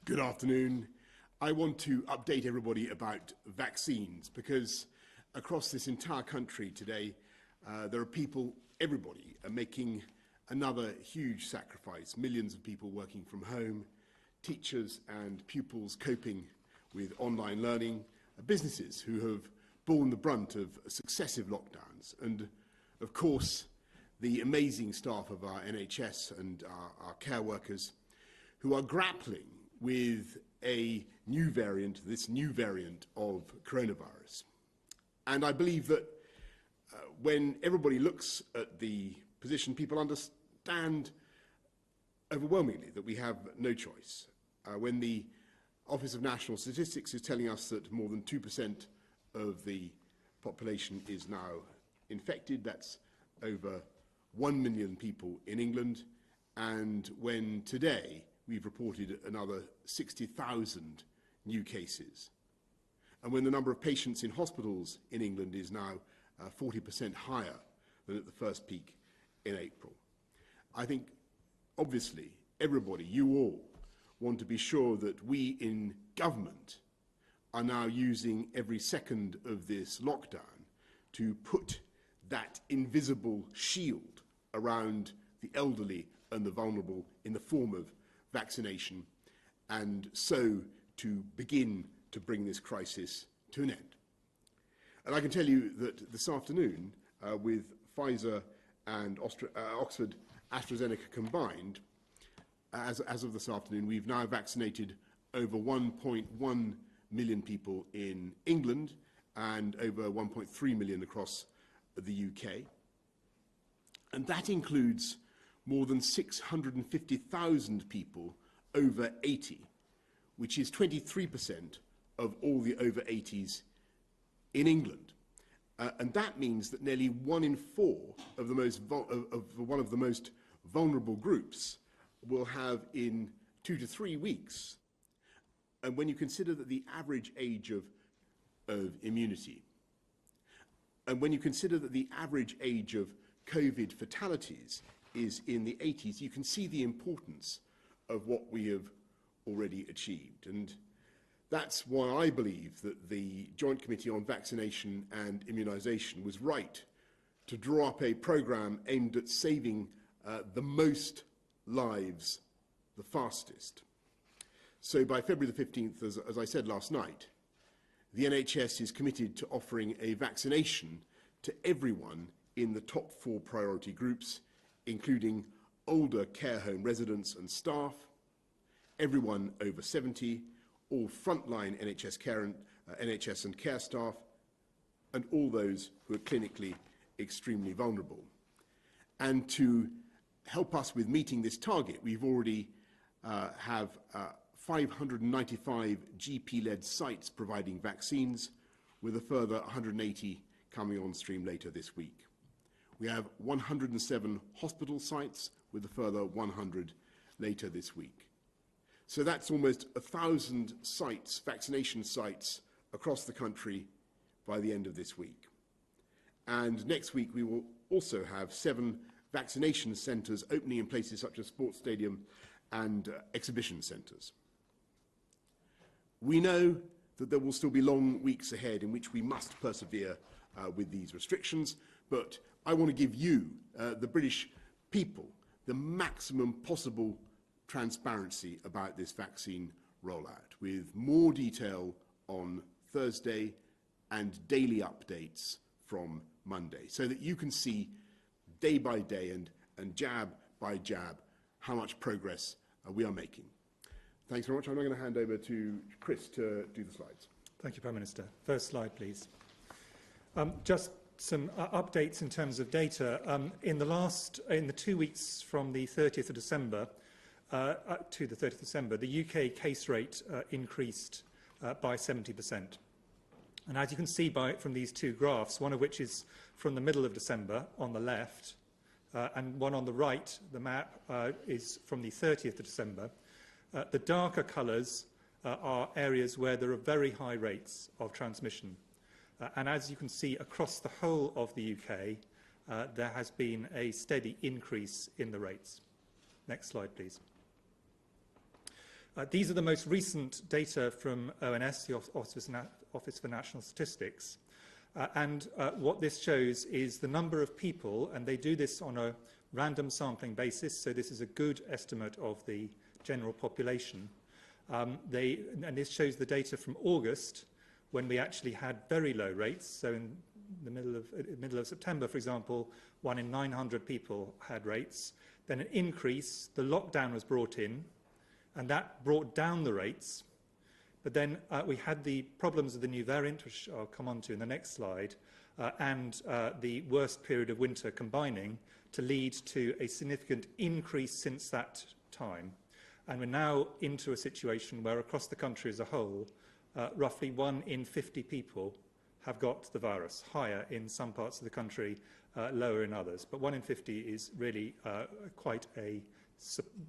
Good afternoon. I want to update everybody about vaccines because across this entire country today, there are people, everybody, are making another huge sacrifice. Millions of people working from home, teachers and pupils coping with online learning, businesses who have borne the brunt of successive lockdowns, and of course, the amazing staff of our NHS and our care workers who are grappling with a new variant, this new variant of coronavirus. And I believe that when everybody looks at the position, people understand overwhelmingly that we have no choice. When the Office of National Statistics is telling us that more than 2% of the population is now infected, that's over 1 million people in England, and when today we've reported another 60,000 new cases. And when the number of patients in hospitals in England is now 40% higher than at the first peak in April. I think, obviously, everybody, you all, want to be sure that we in government are now using every second of this lockdown to put that invisible shield around the elderly and the vulnerable in the form of vaccination, and so to begin to bring this crisis to an end. And I can tell you that this afternoon, with Pfizer and Oxford AstraZeneca combined, as of this afternoon, we've now vaccinated over 1.1 million people in England and over 1.3 million across the UK. And that includes more than 650,000 people over 80, which is 23% of all the over 80s in England. And that means that nearly 1 in 4 of one of the most vulnerable groups will have in 2 to 3 weeks. And when you consider that the average age of immunity, and when you consider that the average age of COVID fatalities is in the 80s, you can see the importance of what we have already achieved. And that's why I believe that the Joint Committee on Vaccination and Immunisation was right to draw up a programme aimed at saving the most lives the fastest. So by February the 15th, as I said last night, the NHS is committed to offering a vaccination to everyone in the top 4 priority groups, including older care home residents and staff, everyone over 70, all frontline NHS and care staff, and all those who are clinically extremely vulnerable. And to help us with meeting this target, we've already have 595 GP-led sites providing vaccines, with a further 180 coming on stream later this week. We have 107 hospital sites, with a further 100 later this week. So that's almost 1,000 sites, vaccination sites, across the country by the end of this week. And next week we will also have 7 vaccination centres opening in places such as sports stadium and exhibition centres. We know that there will still be long weeks ahead in which we must persevere with these restrictions, but I want to give you, the British people, the maximum possible transparency about this vaccine rollout, with more detail on Thursday and daily updates from Monday, so that you can see day by day and jab by jab how much progress we are making. Thanks very much. I'm now going to hand over to Chris to do the slides. Thank you, Prime Minister. First slide, please. Just some updates in terms of data. In the 2 weeks from the 30th of December to the 30th of December, the UK case rate increased by 70%. And as you can see from these 2 graphs, one of which is from the middle of December on the left, and one on the right, the map, is from the 30th of December. The darker colours are areas where there are very high rates of transmission. And as you can see, across the whole of the UK, there has been a steady increase in the rates. Next slide, please. These are the most recent data from ONS, the Office for National Statistics. And what this shows is the number of people, and they do this on a random sampling basis, so this is a good estimate of the general population. And this shows the data from August, when we actually had very low rates. So in the middle of September, for example, 1 in 900 people had rates. Then an increase, the lockdown was brought in, and that brought down the rates. But then we had the problems of the new variant, which I'll come on to in the next slide, and the worst period of winter combining to lead to a significant increase since that time. And we're now into a situation where across the country as a whole, roughly 1 in 50 people have got the virus, higher in some parts of the country, lower in others. But 1 in 50 is really quite a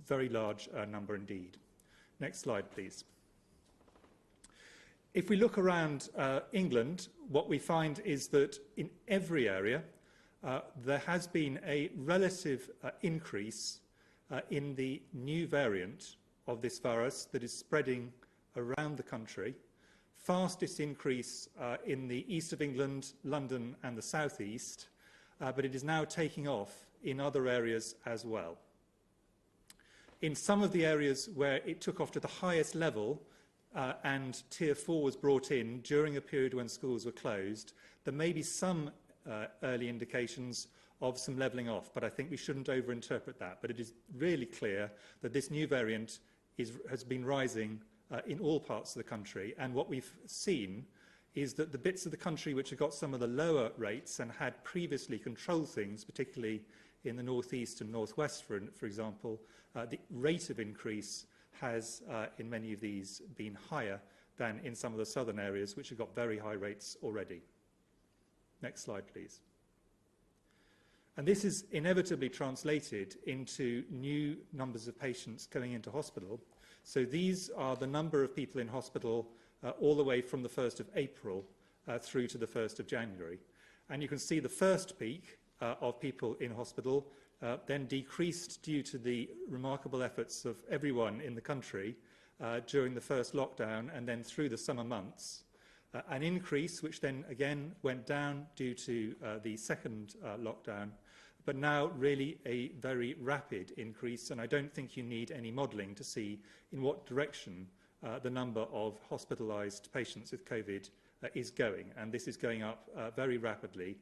very large number indeed. Next slide, please. If we look around England, what we find is that in every area, there has been a relative increase in the new variant of this virus that is spreading around the country. Fastest increase in the east of England, London and the southeast, but it is now taking off in other areas as well. In some of the areas where it took off to the highest level and Tier 4 was brought in during a period when schools were closed, there may be some early indications of some levelling off, but I think we shouldn't overinterpret that. But it is really clear that this new variant has been rising in all parts of the country, and what we've seen is that the bits of the country which have got some of the lower rates and had previously controlled things, particularly in the northeast and northwest, for example, the rate of increase has, in many of these, been higher than in some of the southern areas, which have got very high rates already. Next slide, please. And this is inevitably translated into new numbers of patients going into hospital. So these are the number of people in hospital all the way from the 1st of April through to the 1st of January. And you can see the first peak of people in hospital then decreased due to the remarkable efforts of everyone in the country during the first lockdown and then through the summer months. An increase which then again went down due to the second lockdown, but now really a very rapid increase, and I don't think you need any modelling to see in what direction the number of hospitalised patients with COVID is going, and this is going up very rapidly,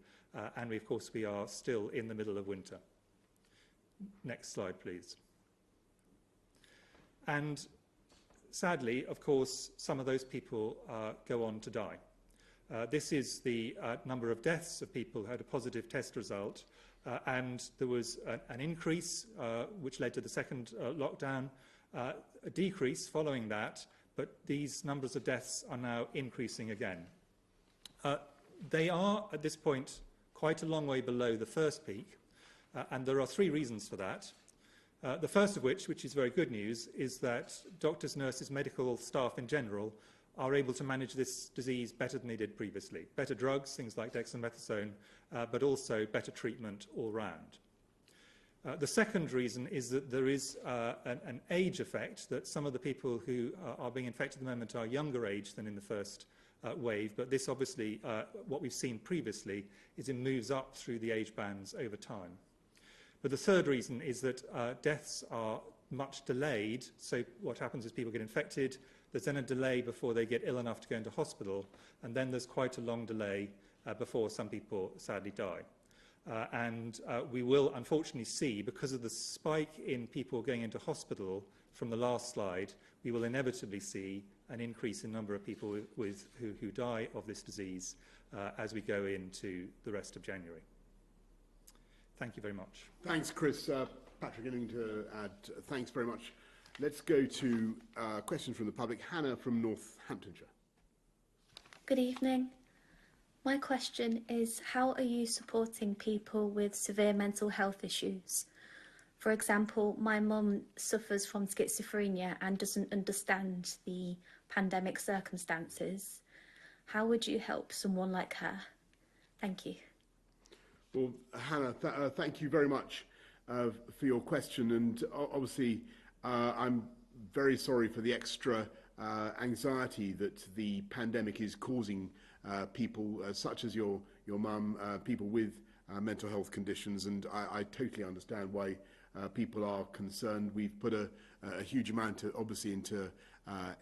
and of course we are still in the middle of winter. Next slide, please. And sadly, of course, some of those people go on to die. This is the number of deaths of people who had a positive test result, and there was an increase which led to the second lockdown, a decrease following that, but these numbers of deaths are now increasing again. They are, at this point, quite a long way below the first peak, and there are 3 reasons for that. The first of which is very good news, is that doctors, nurses, medical staff in general are able to manage this disease better than they did previously. Better drugs, things like dexamethasone, but also better treatment all round. The second reason is that there is an age effect, that some of the people who are being infected at the moment are younger age than in the first wave, but this obviously, what we've seen previously, is it moves up through the age bands over time. But the third reason is that deaths are much delayed, so what happens is people get infected, there's then a delay before they get ill enough to go into hospital, and then there's quite a long delay before some people sadly die. And we will unfortunately see, because of the spike in people going into hospital from the last slide, we will inevitably see an increase in number of people who die of this disease as we go into the rest of January. Thank you very much. Thanks, Chris. Patrick, anything to add? Thanks very much. Let's go to questions from the public. Hannah from Northamptonshire. Good evening. My question is, how are you supporting people with severe mental health issues? For example, my mum suffers from schizophrenia and doesn't understand the pandemic circumstances. How would you help someone like her? Thank you. Well, Hannah, thank you very much for your question. And obviously, I'm very sorry for the extra anxiety that the pandemic is causing people such as your mum, people with mental health conditions, and I totally understand why people are concerned. We've put a huge amount, obviously, into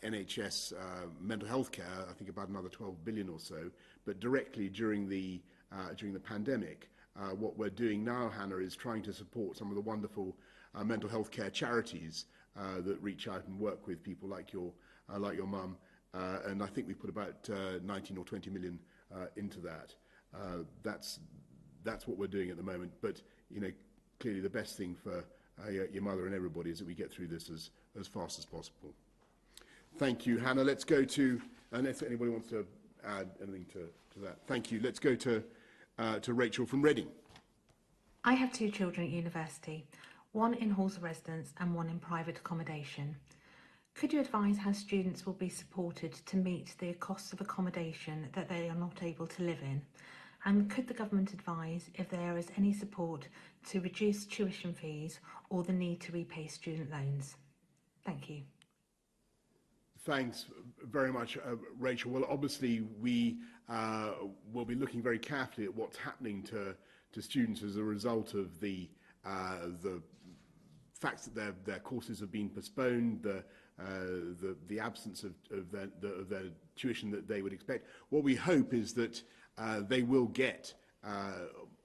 NHS mental health care. I think about another 12 billion or so. But directly during the pandemic, what we're doing now, Hannah, is trying to support some of the wonderful mental health care charities that reach out and work with people like your mum. And I think we put about 19 or 20 million into that. That's what we're doing at the moment. But clearly the best thing for your mother and everybody is that we get through this as fast as possible. Thank you, Hannah. Let's go to, unless anybody wants to add anything to that. Thank you. Let's go to Rachel from Reading. I have 2 children at university, one in halls of residence and one in private accommodation. Could you advise how students will be supported to meet the costs of accommodation that they are not able to live in? And could the government advise if there is any support to reduce tuition fees or the need to repay student loans? Thank you. Thanks very much, Rachel. Well, obviously, we will be looking very carefully at what's happening to students as a result of the fact that their courses have been postponed, the absence of their tuition that they would expect. What we hope is that they will get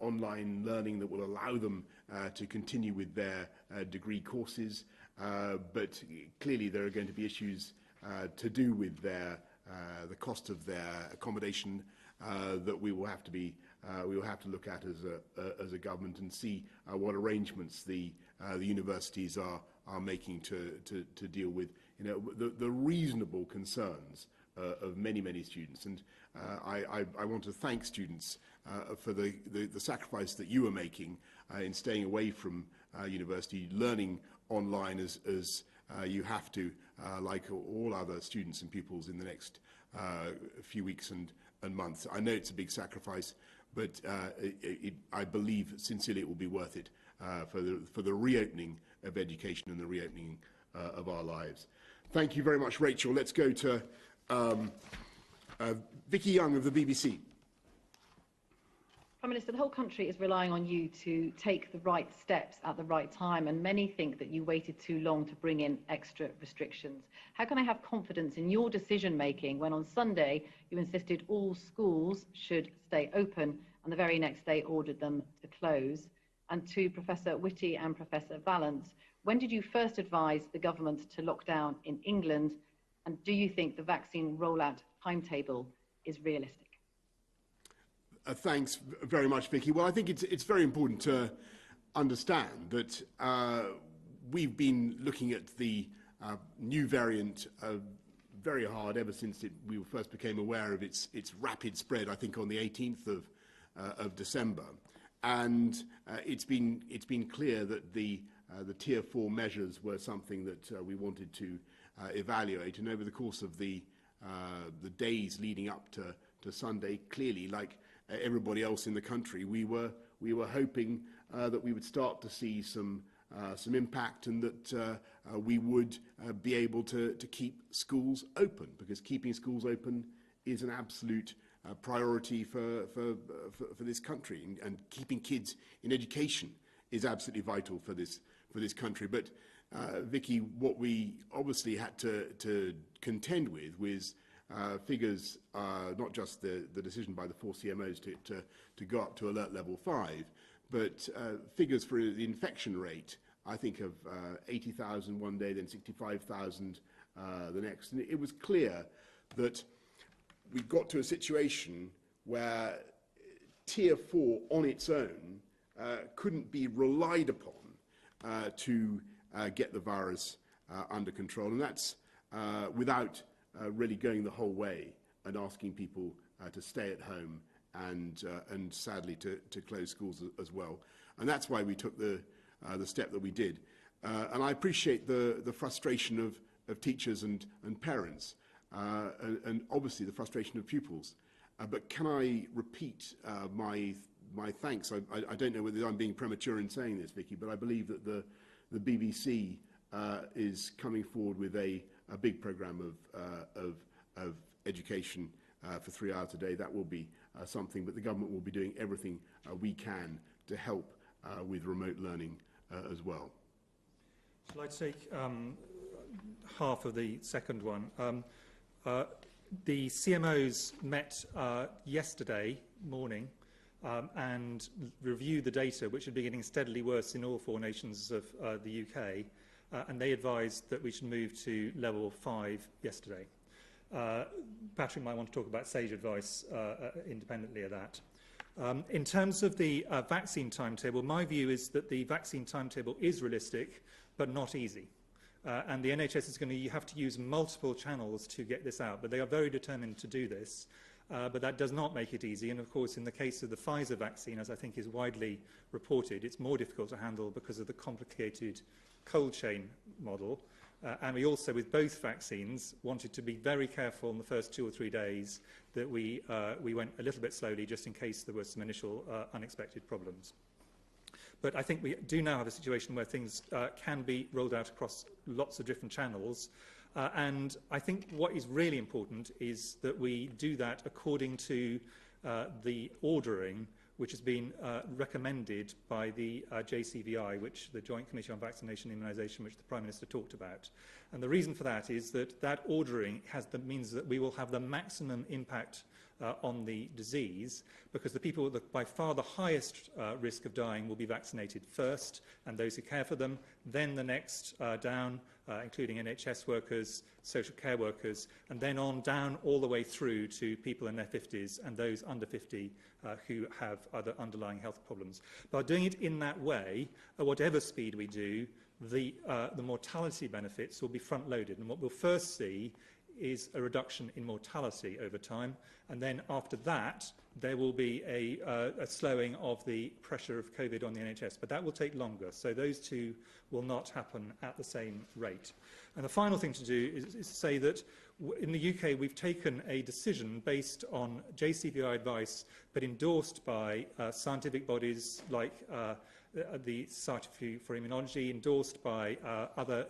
online learning that will allow them to continue with their degree courses, but clearly there are going to be issues to do with the cost of their accommodation that we will have to look at as a government and see what arrangements the universities are making to deal with the reasonable concerns of many students. And I want to thank students for the sacrifice that you are making in staying away from university, learning online as you have to, like all other students and pupils in the next few weeks and months. I know it's a big sacrifice, but I believe sincerely it will be worth it for the reopening of education and the reopening of our lives. Thank you very much, Rachel. Let's go to Vicky Young of the BBC. Prime Minister, the whole country is relying on you to take the right steps at the right time, and many think that you waited too long to bring in extra restrictions. How can I have confidence in your decision-making when on Sunday you insisted all schools should stay open and the very next day ordered them to close? And to Professor Whitty and Professor Valance, when did you first advise the government to lock down in England, and do you think the vaccine rollout timetable is realistic? Thanks very much, Vicky. Well, I think it's very important to understand that we've been looking at the new variant very hard ever since we first became aware of its rapid spread, I think on the 18th of December. And it's been clear that the Tier 4 measures were something that we wanted to evaluate. And over the course of the days leading up to Sunday, clearly, like everybody else in the country, we were hoping that we would start to see some impact, and that we would be able to keep schools open, because keeping schools open is an absolute priority for this country, and keeping kids in education is absolutely vital for this country. But Vicky, what we obviously had to contend with was figures, not just the decision by the 4 CMOs to go up to alert level 5, but figures for the infection rate, I think of 80,000 one day, then 65,000 the next. And it was clear that we got to a situation where Tier 4 on its own couldn't be relied upon to get the virus under control. And that's without really going the whole way and asking people to stay at home and sadly to close schools as well. And that's why we took the step that we did. And I appreciate the frustration of teachers and parents, and obviously the frustration of pupils. But can I repeat my thanks? I don't know whether I'm being premature in saying this, Vicky, but I believe that the BBC is coming forward with a big programme of education for 3 hours a day. That will be something, but the government will be doing everything we can to help with remote learning as well. Shall I take half of the second one? The CMOs met yesterday morning and reviewed the data, which had been getting steadily worse in all 4 nations of the UK, and they advised that we should move to level 5 yesterday. Patrick might want to talk about sage advice independently of that. In terms of the vaccine timetable, my view is that the vaccine timetable is realistic, but not easy. And the NHS is going to have to use multiple channels to get this out, but they are very determined to do this. But that does not make it easy. And of course, in the case of the Pfizer vaccine, as I think is widely reported, it's more difficult to handle because of the complicated cold chain model. And we also, with both vaccines, wanted to be very careful in the first 2 or 3 days that we went a little bit slowly just in case there were some initial unexpected problems. But I think we do now have a situation where things can be rolled out across lots of different channels. And I think what is really important is that we do that according to the ordering which has been recommended by the JCVI, which the Joint Committee on Vaccination and Immunisation, which the Prime Minister talked about. And the reason for that is that that ordering means that we will have the maximum impact on the disease, because the people with by far the highest risk of dying will be vaccinated first, and those who care for them, then the next down, including NHS workers, social care workers, and then on down all the way through to people in their 50s and those under 50 who have other underlying health problems. By doing it in that way, at whatever speed we do, the mortality benefits will be front-loaded. And what we'll first see is a reduction in mortality over time, and then after that there will be a slowing of the pressure of COVID on the NHS, but that will take longer, so those two will not happen at the same rate. And the final thing to do is to say that in the UK we've taken a decision based on JCVI advice but endorsed by scientific bodies like the Society for Immunology, endorsed by other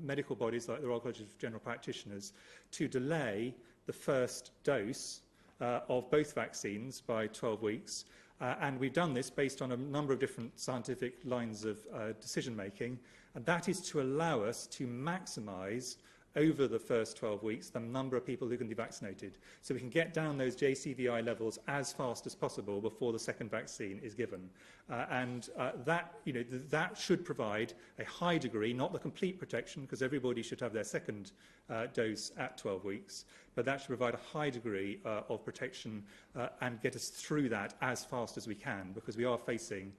medical bodies like the Royal College of General Practitioners, to delay the first dose of both vaccines by 12 weeks. And we've done this based on a number of different scientific lines of decision-making, and that is to allow us to maximise over the first 12 weeks the number of people who can be vaccinated, so we can get down those JCVI levels as fast as possible before the second vaccine is given. That should provide a high degree, not the complete protection, because everybody should have their second dose at 12 weeks, but that should provide a high degree of protection and get us through that as fast as we can, because we are facing,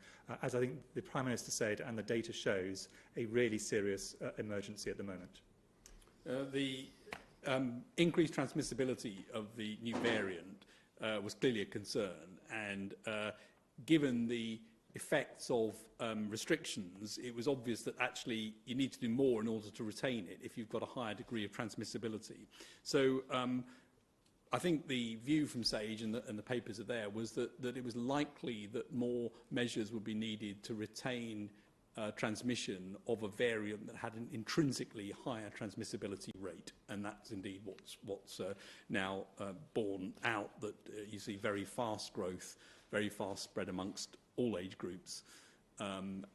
as I think the Prime Minister said and the data shows, a really serious emergency at the moment. The increased transmissibility of the new variant was clearly a concern, and given the effects of restrictions, it was obvious that actually you need to do more in order to retain it if you've got a higher degree of transmissibility. So I think the view from SAGE, and the papers are there, was that it was likely that more measures would be needed to retain transmission of a variant that had an intrinsically higher transmissibility rate, and that's indeed what's now borne out, that you see very fast growth, very fast spread amongst all age groups, and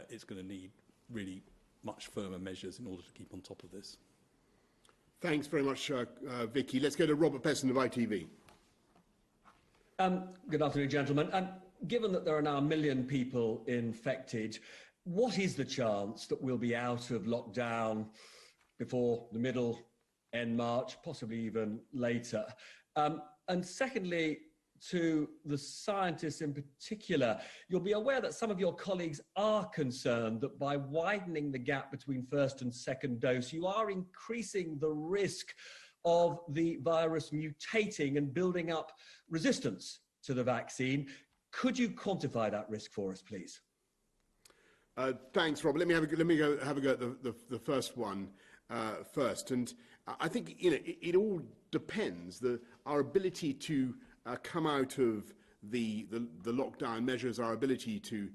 it's going to need really much firmer measures in order to keep on top of this. Thanks very much, Vicky. Let's go to Robert Pesson of ITV. Good afternoon, gentlemen. Given that there are now 1 million people infected, what is the chance that we'll be out of lockdown before the middle, end March, possibly even later? And secondly, to the scientists in particular, you'll be aware that some of your colleagues are concerned that by widening the gap between first and second dose, you are increasing the risk of the virus mutating and building up resistance to the vaccine. Could you quantify that risk for us, please? Thanks, Robert. Let me have a go at the first one first. And I think it all depends. Our ability to come out of the lockdown measures, our ability to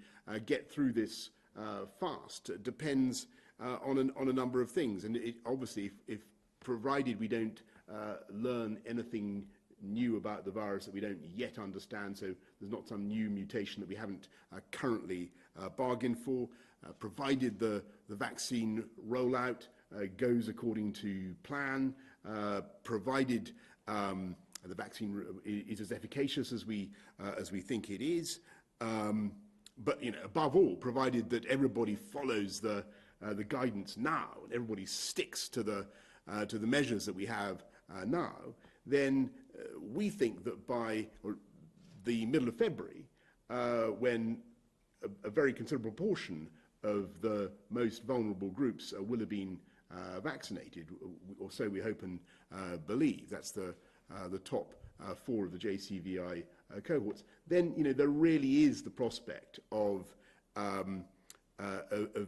get through this fast, depends on a number of things. And obviously, if provided we don't learn anything new about the virus that we don't yet understand, so there's not some new mutation that we haven't currently bargained for, provided the vaccine rollout goes according to plan, provided the vaccine is as efficacious as we think it is, but above all, provided that everybody follows the guidance now, and everybody sticks to the measures that we have now, then we think that by the middle of February, when a very considerable portion of the most vulnerable groups will have been vaccinated, or so we hope and believe. That's the top 4 of the JCVI cohorts. Then there really is the prospect of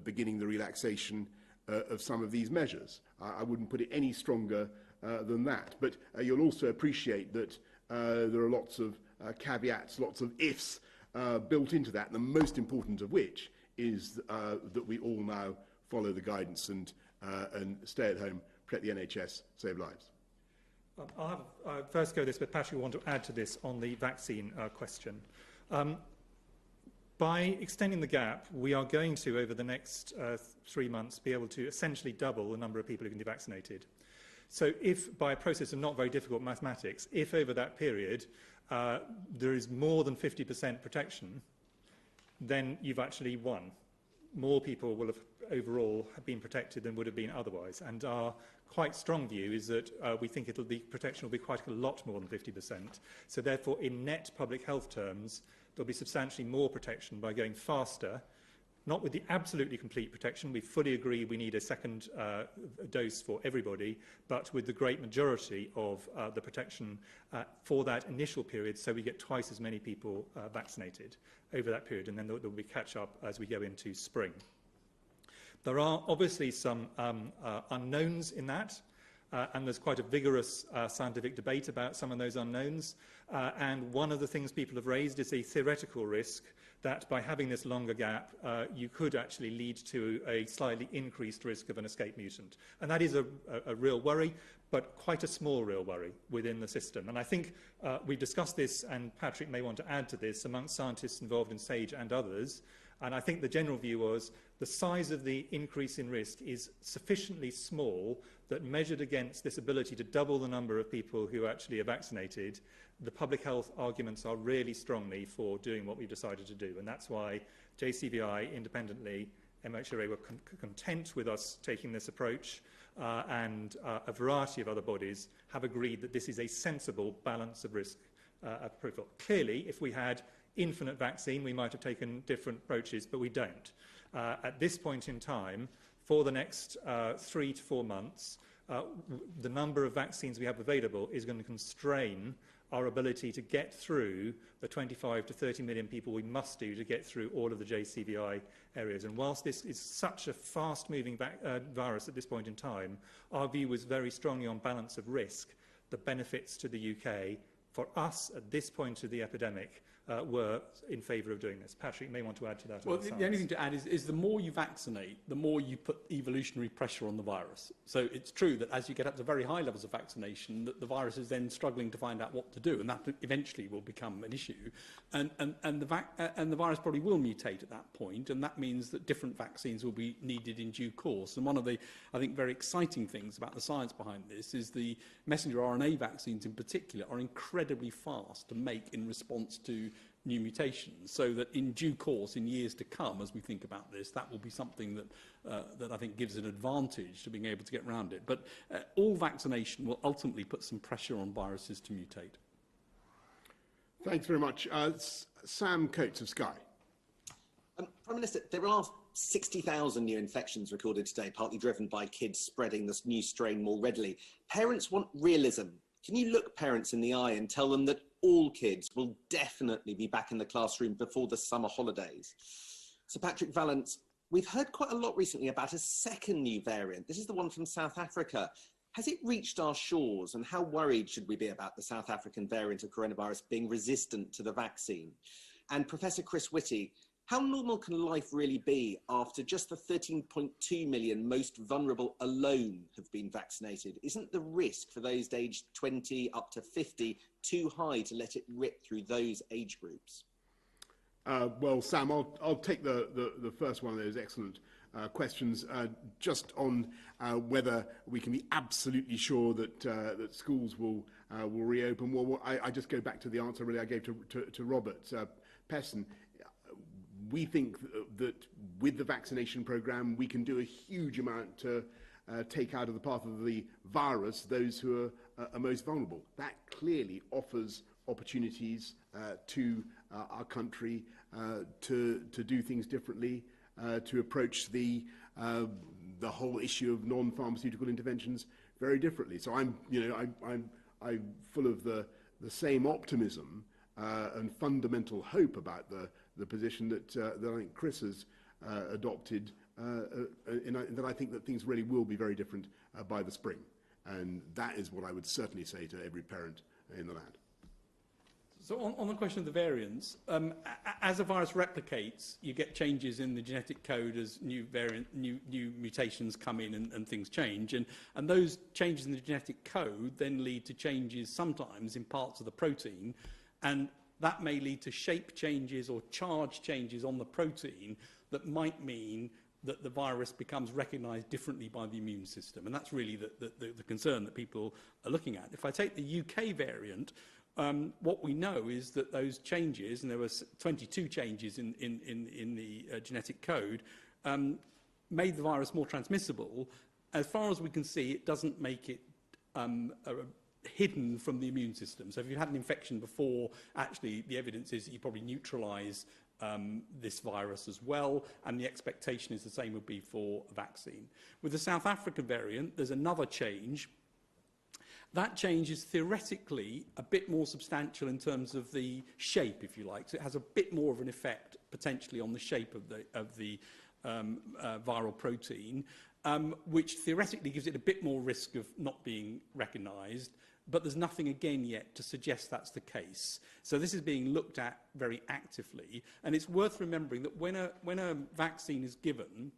beginning the relaxation of some of these measures. I wouldn't put it any stronger than that. But you'll also appreciate that there are lots of caveats, lots of ifs built into that, and the most important of which is that we all now follow the guidance and stay at home, protect the NHS, save lives. I'll first go this, but Patrick will want to add to this on the vaccine question. By extending the gap, we are going to, over the next 3 months, be able to essentially double the number of people who can be vaccinated. So if, by a process of not very difficult mathematics, if over that period there is more than 50% protection, then you've actually won. More people will have overall have been protected than would have been otherwise. And our quite strong view is that we think the protection will be quite a lot more than 50%. So therefore, in net public health terms, there'll be substantially more protection by going faster, not with the absolutely complete protection. We fully agree we need a second dose for everybody, but with the great majority of the protection for that initial period, so we get twice as many people vaccinated over that period, and then there will be catch-up as we go into spring. There are obviously some unknowns in that, and there's quite a vigorous scientific debate about some of those unknowns. And one of the things people have raised is a theoretical risk that by having this longer gap, you could actually lead to a slightly increased risk of an escape mutant. And that is a real worry, but quite a small real worry within the system. And I think we've discussed this, and Patrick may want to add to this, amongst scientists involved in SAGE and others. And I think the general view was the size of the increase in risk is sufficiently small that, measured against this ability to double the number of people who actually are vaccinated, the public health arguments are really strongly for doing what we've decided to do. And that's why JCVI independently, MHRA were content with us taking this approach, and a variety of other bodies have agreed that this is a sensible balance of risk profile. Clearly, if we had infinite vaccine, we might have taken different approaches, but we don't. At this point in time, for the next 3 to 4 months, the number of vaccines we have available is going to constrain our ability to get through the 25 to 30 million people we must do to get through all of the JCVI areas. And whilst this is such a fast-moving virus at this point in time, our view was very strongly on balance of risk. The benefits to the UK, for us at this point of the epidemic, were in favour of doing this. Patrick may want to add to that. Well, the only thing to add is the more you vaccinate, the more you put evolutionary pressure on the virus. So it's true that as you get up to very high levels of vaccination, that the virus is then struggling to find out what to do, and that eventually will become an issue. And the virus probably will mutate at that point, and that means that different vaccines will be needed in due course. And one of the, I think, very exciting things about the science behind this is the messenger RNA vaccines in particular are incredibly fast to make in response to new mutations, so that in due course, in years to come, as we think about this, that will be something that I think gives an advantage to being able to get around it. But all vaccination will ultimately put some pressure on viruses to mutate. Thanks very much. Sam Coates of Sky. Prime Minister, there are 60,000 new infections recorded today, partly driven by kids spreading this new strain more readily. Parents want realism. Can you look parents in the eye and tell them that all kids will definitely be back in the classroom before the summer holidays? So Patrick Vallance, we've heard quite a lot recently about a second new variant. This is the one from South Africa. Has it reached our shores, and how worried should we be about the South African variant of coronavirus being resistant to the vaccine? And Professor Chris Whitty, How normal can life really be after just the 13.2 million most vulnerable alone have been vaccinated? Isn't the risk for those aged 20 up to 50 too high to let it rip through those age groups? Well, Sam, I'll take the first one of those excellent questions, just on whether we can be absolutely sure that that schools will reopen. Well, I just go back to the answer really I gave to Robert Pesson. We think that with the vaccination programme, we can do a huge amount to take out of the path of the virus those who are most vulnerable. That clearly offers opportunities to our country to do things differently, to approach the whole issue of non-pharmaceutical interventions very differently. So I'm full of the same optimism and fundamental hope about the position that I think Chris has adopted, and that I think that things really will be very different by the spring. And that is what I would certainly say to every parent in the land. So on the question of the variants, as a virus replicates, you get changes in the genetic code as new mutations come in and things change. And those changes in the genetic code then lead to changes sometimes in parts of the protein. And that may lead to shape changes or charge changes on the protein that might mean that the virus becomes recognised differently by the immune system. And that's really the concern that people are looking at. If I take the UK variant, what we know is that those changes, and there were 22 changes in the genetic code, made the virus more transmissible. As far as we can see, it doesn't make it hidden from the immune system. So if you've had an infection before, actually the evidence is that you probably neutralise this virus as well, and the expectation is the same would be for a vaccine. With the South African variant, there's another change. That change is theoretically a bit more substantial in terms of the shape, if you like. So it has a bit more of an effect potentially on the shape of the viral protein, which theoretically gives it a bit more risk of not being recognised. But there's nothing again yet to suggest that's the case. So this is being looked at very actively. And it's worth remembering that when a vaccine is given,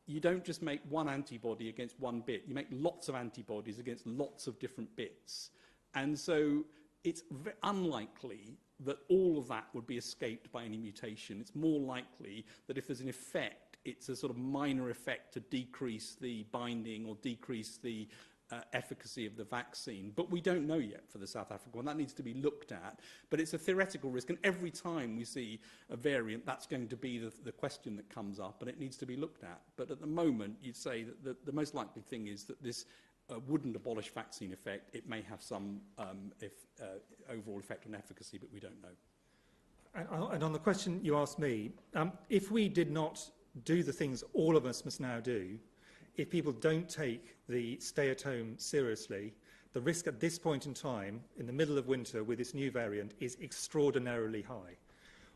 you don't just make one antibody against one bit. You make lots of antibodies against lots of different bits. And so it's unlikely that all of that would be escaped by any mutation. It's more likely that if there's an effect, it's a sort of minor effect to decrease the binding or decrease the efficacy of the vaccine. But we don't know yet for the South African one. That needs to be looked at. But it's a theoretical risk. And every time we see a variant, that's going to be the question that comes up, and it needs to be looked at. But at the moment, you'd say that the most likely thing is that this wouldn't abolish vaccine effect. It may have some overall effect on efficacy, but we don't know. And on the question you asked me, if we did not do the things all of us must now do, if people don't take the stay-at-home seriously, the risk at this point in time, in the middle of winter with this new variant, is extraordinarily high.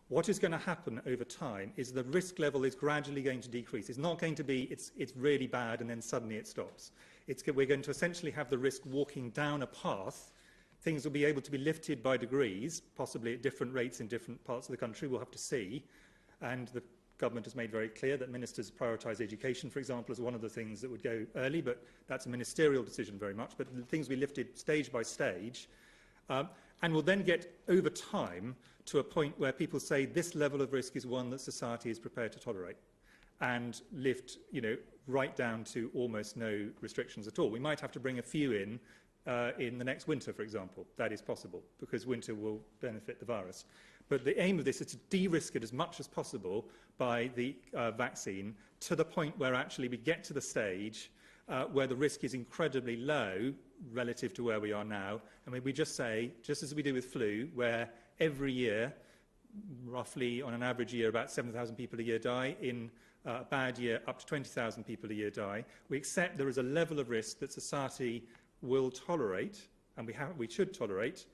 What is going to happen over time is the risk level is gradually going to decrease. It's not going to be, it's really bad and then suddenly it stops. We're going to essentially have the risk walking down a path. Things will be able to be lifted by degrees, possibly at different rates in different parts of the country. We'll have to see. And the government has made very clear that ministers prioritise education, for example, as one of the things that would go early, but that's a ministerial decision very much. But the things we lifted stage by stage, and will then get over time to a point where people say this level of risk is one that society is prepared to tolerate, and lift, right down to almost no restrictions at all. We might have to bring a few in the next winter, for example. That is possible because winter will benefit the virus. But the aim of this is to de-risk it as much as possible by the vaccine to the point where actually we get to the stage where the risk is incredibly low relative to where we are now. I mean, we just say, just as we do with flu, where every year, roughly on an average year, about 7,000 people a year die. In a bad year, up to 20,000 people a year die. We accept there is a level of risk that society will tolerate, and we should tolerate.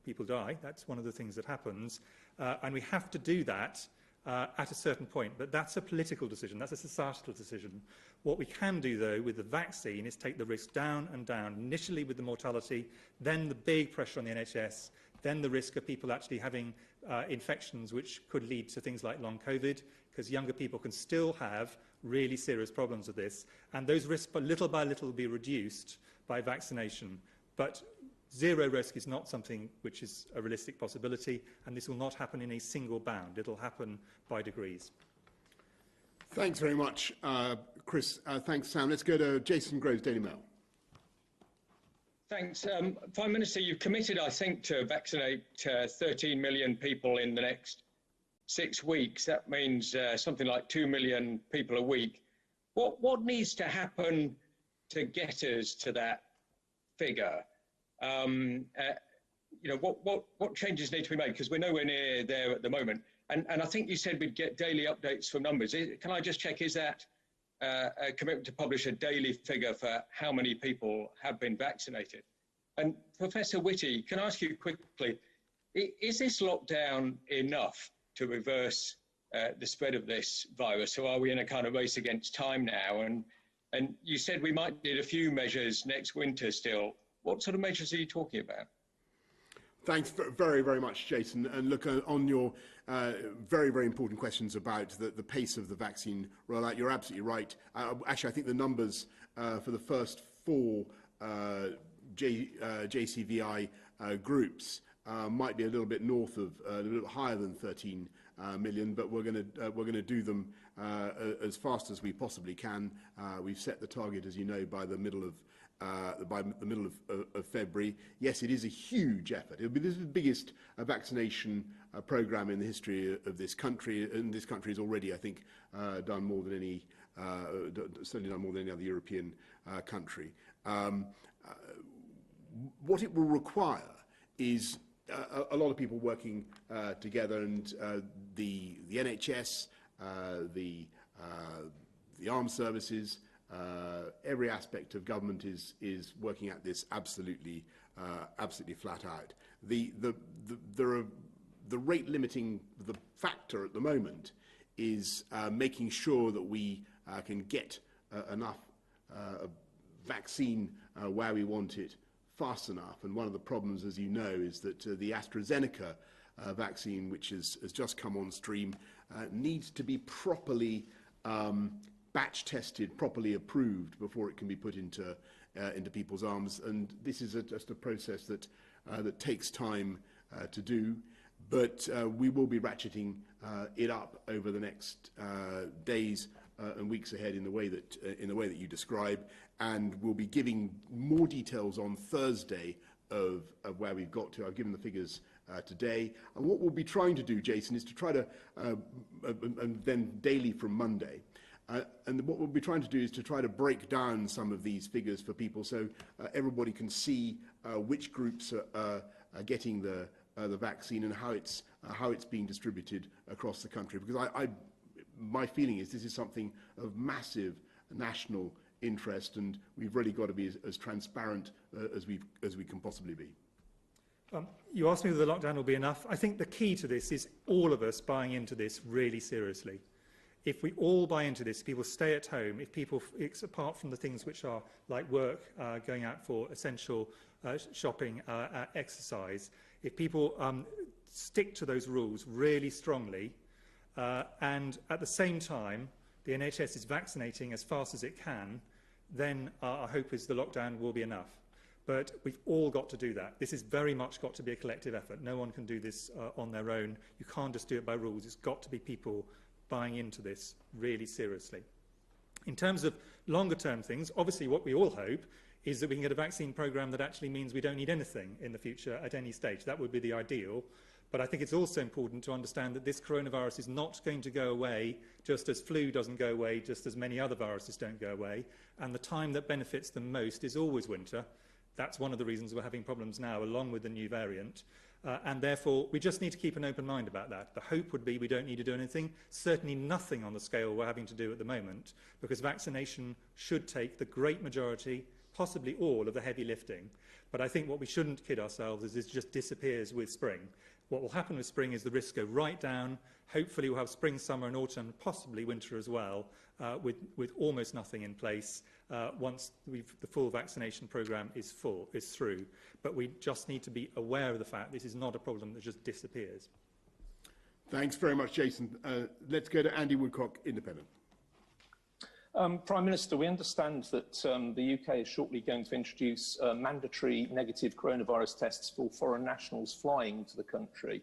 People die. That's one of the things that happens. And we have to do that at a certain point. But that's a political decision. That's a societal decision. What we can do, though, with the vaccine is take the risk down and down, initially with the mortality, then the big pressure on the NHS, then the risk of people actually having infections which could lead to things like long COVID, because younger people can still have really serious problems with this, and those risks little by little will be reduced by vaccination. But zero risk is not something which is a realistic possibility, and this will not happen in a single bound. It'll happen by degrees. Thanks very much, Chris. Thanks, Sam. Let's go to Jason Groves, Daily Mail. Thanks. Prime Minister, you've committed, I think, to vaccinate 13 million people in the next 6 weeks. That means something like 2 million people a week. What needs to happen to get us to that figure? What changes need to be made? Because we're nowhere near there at the moment. And I think you said we'd get daily updates from numbers. Can I just check, is that a commitment to publish a daily figure for how many people have been vaccinated? And Professor Whitty, can I ask you quickly, is this lockdown enough to reverse the spread of this virus? Or are we in a kind of race against time now? And you said we might need a few measures next winter still. What sort of measures are you talking about? Thanks very, very much, Jason. And look, on your very, very important questions about the pace of the vaccine rollout, you're absolutely right. Actually, I think the numbers for the first 4 JCVI groups might be a little bit north of, a little higher than 13 million, but we're going to do them as fast as we possibly can. We've set the target, as you know, by the middle of February. Yes, it is a huge effort. This is the biggest vaccination programme in the history of this country, and this country has already, I think, done more than any, certainly done more than any other European country. What it will require is a lot of people working together, and the NHS, the armed services, every aspect of government is working at this absolutely flat out. The rate limiting the factor at the moment is making sure that we can get enough vaccine where we want it fast enough. And one of the problems, as you know, is that the AstraZeneca vaccine, which has just come on stream, needs to be properly batch tested, properly approved before it can be put into people's arms. And this is just a process that takes time to do. But we will be ratcheting it up over the next days and weeks ahead in the way that you describe, and we'll be giving more details on Thursday of where we've got to. I've given the figures today, and what we'll be trying to do, Jason, is to try to, and then daily from Monday. And what we'll be trying to do is to try to break down some of these figures for people, so everybody can see which groups are getting the vaccine and how it's being distributed across the country. Because my feeling is this is something of massive national interest, and we've really got to be as transparent as we can possibly be. You asked me whether the lockdown will be enough. I think the key to this is all of us buying into this really seriously. If we all buy into this, people stay at home, if people, apart from the things which are like work, going out for essential shopping, exercise, if people stick to those rules really strongly, and at the same time the NHS is vaccinating as fast as it can, then our hope is the lockdown will be enough. But we've all got to do that. This has very much got to be a collective effort. No one can do this on their own. You can't just do it by rules. It's got to be people buying into this really seriously. In terms of longer term things, obviously what we all hope is that we can get a vaccine programme that actually means we don't need anything in the future at any stage. That would be the ideal. But I think it's also important to understand that this coronavirus is not going to go away just as flu doesn't go away, just as many other viruses don't go away. And the time that benefits them most is always winter. That's one of the reasons we're having problems now, along with the new variant. And therefore, we just need to keep an open mind about that. The hope would be we don't need to do anything, certainly nothing on the scale we're having to do at the moment, because vaccination should take the great majority, possibly all of the heavy lifting. But I think what we shouldn't kid ourselves is it just disappears with spring. What will happen with spring is the risks go right down. Hopefully we'll have spring, summer and autumn, possibly winter as well, with almost nothing in place once the full vaccination programme is through. But we just need to be aware of the fact this is not a problem that just disappears. Thanks very much, Jason. Let's go to Andy Woodcock, Independent. Prime Minister, we understand that the UK is shortly going to introduce mandatory negative coronavirus tests for foreign nationals flying into the country.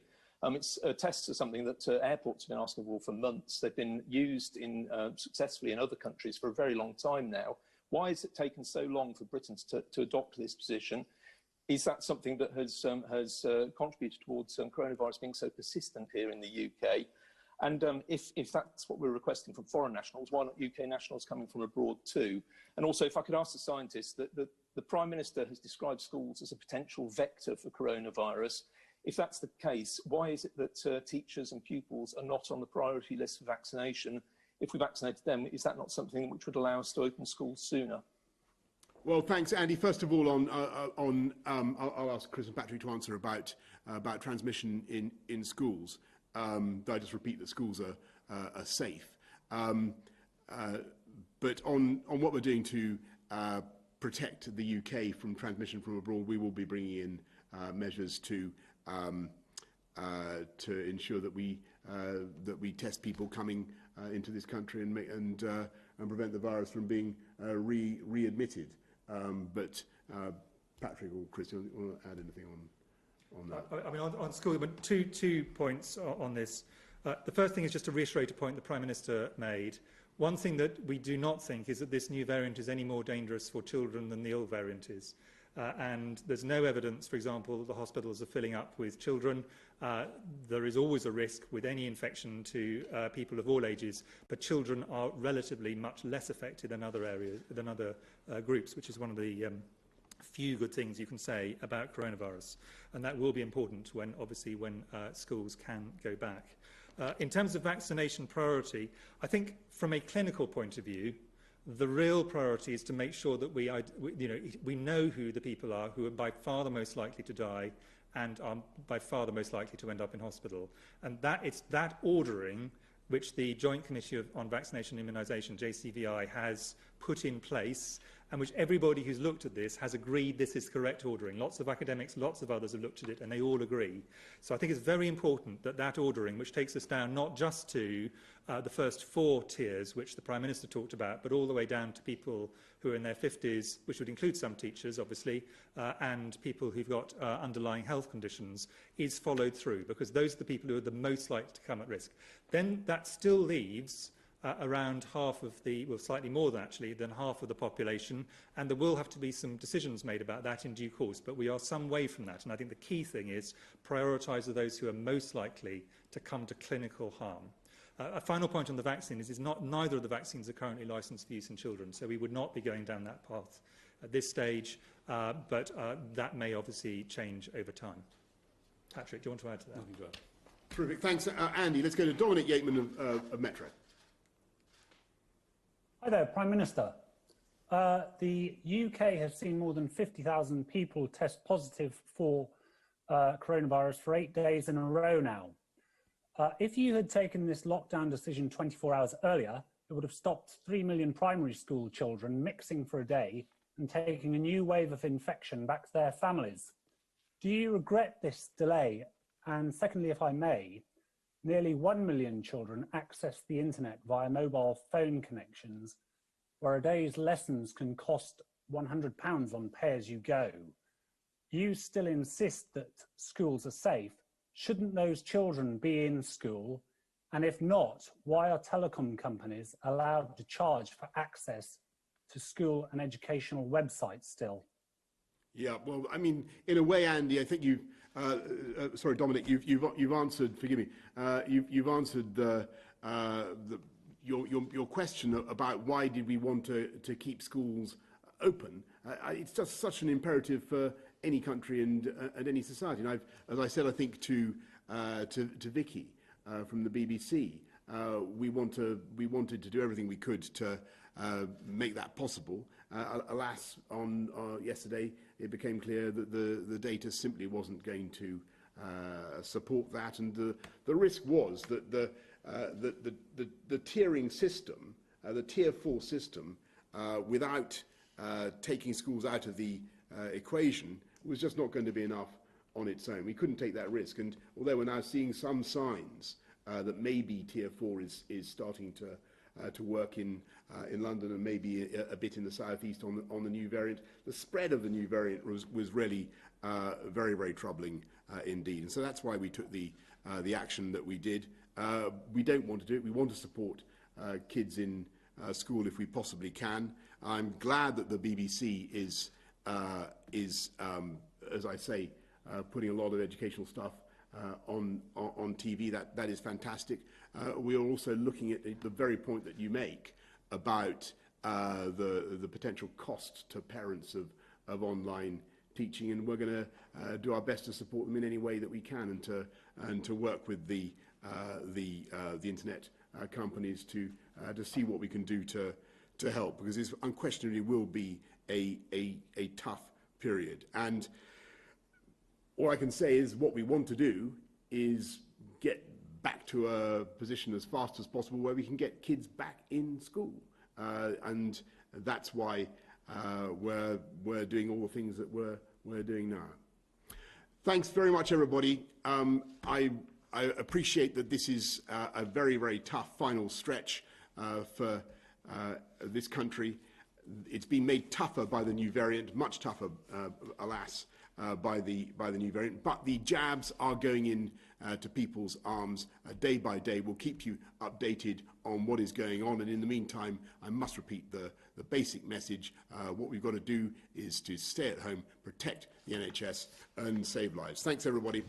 Tests are something that airports have been asking for months. They've been used successfully in other countries for a very long time now. Why has it taken so long for Britain to adopt this position? Is that something that has contributed towards coronavirus being so persistent here in the UK? And if that's what we're requesting from foreign nationals, why not UK nationals coming from abroad too? And also, if I could ask the scientists, the Prime Minister has described schools as a potential vector for coronavirus. If that's the case, why is it that teachers and pupils are not on the priority list for vaccination? If we vaccinated them, is that not something which would allow us to open schools sooner? Well, thanks, Andy. First of all, I'll ask Chris and Patrick to answer about transmission in schools. I just repeat that schools are safe. But on what we're doing to protect the UK from transmission from abroad, we will be bringing in measures to ensure that we test people coming into this country and prevent the virus from being readmitted. But Patrick or Chris, you want to add anything on that? I mean, on school, but two points on this. The first thing is just to reiterate a point the Prime Minister made. One thing that we do not think is that this new variant is any more dangerous for children than the old variant is. And there's no evidence, for example, that the hospitals are filling up with children. There is always a risk with any infection to people of all ages, but children are relatively much less affected than other areas, than other groups, which is one of the few good things you can say about coronavirus. And that will be important when schools can go back. In terms of vaccination priority, I think from a clinical point of view, the real priority is to make sure that we know who the people are who are by far the most likely to die and are by far the most likely to end up in hospital. And it's that ordering which the Joint Committee on Vaccination and Immunisation, JCVI, has put in place, and which everybody who's looked at this has agreed this is correct ordering. Lots of academics, lots of others have looked at it, and they all agree. So I think it's very important that that ordering, which takes us down not just to the first 4 tiers, which the Prime Minister talked about, but all the way down to people who are in their 50s, which would include some teachers, obviously, and people who've got underlying health conditions, is followed through, because those are the people who are the most likely to come at risk. Then that still leaves around half of slightly more than half of the population, and there will have to be some decisions made about that in due course, but we are some way from that, and I think the key thing is prioritise those who are most likely to come to clinical harm. A final point on the vaccine is neither of the vaccines are currently licensed for use in children, so we would not be going down that path at this stage, but that may obviously change over time. Patrick, do you want to add to that? Nothing to add. Terrific. Thanks, Andy. Let's go to Dominic Yateman of Metro. Hi there, Prime Minister. The UK has seen more than 50,000 people test positive for coronavirus for 8 days in a row now. If you had taken this lockdown decision 24 hours earlier, it would have stopped 3 million primary school children mixing for a day and taking a new wave of infection back to their families. Do you regret this delay? And secondly, if I may, nearly 1 million children access the internet via mobile phone connections, where a day's lessons can cost £100 on pay-as-you-go. You still insist that schools are safe. Shouldn't those children be in school? And if not, why are telecom companies allowed to charge for access to school and educational websites still? Yeah, well, I mean, in a way, Andy, I think you've, sorry, Dominic, you've answered, forgive me, you've answered your question about why did we want to keep schools open. It's just such an imperative for any country and any society. And as I said, I think to Vicky from the BBC, we wanted to do everything we could to make that possible. Alas, on yesterday, it became clear that the data simply wasn't going to support that, and the risk was that the tiering system, the Tier 4 system, without taking schools out of the equation, was just not going to be enough on its own. We couldn't take that risk, and although we're now seeing some signs that maybe Tier 4 is starting to work in London and maybe a bit in the southeast on the new variant, the spread of the new variant was really very, very troubling indeed. And so that's why we took the action that we did. We don't want to do it. We want to support kids in school if we possibly can. I'm glad that the BBC is as I say, putting a lot of educational stuff on TV. That is fantastic. We are also looking at the very point that you make about the potential cost to parents of online teaching, and we're going to do our best to support them in any way that we can, and to work with the internet companies to see what we can do to help, because this unquestionably will be a tough period. And all I can say is what we want to do is get back to a position as fast as possible where we can get kids back in school, and that's why we're doing all the things that we're doing now. Thanks very much, everybody. I appreciate that this is a very, very tough final stretch for this country. It's been made tougher by the new variant, much tougher, alas, by the new variant. But the jabs are going in to people's arms day by day. We'll keep you updated on what is going on. And in the meantime, I must repeat the basic message. What we've got to do is to stay at home, protect the NHS, and save lives. Thanks, everybody.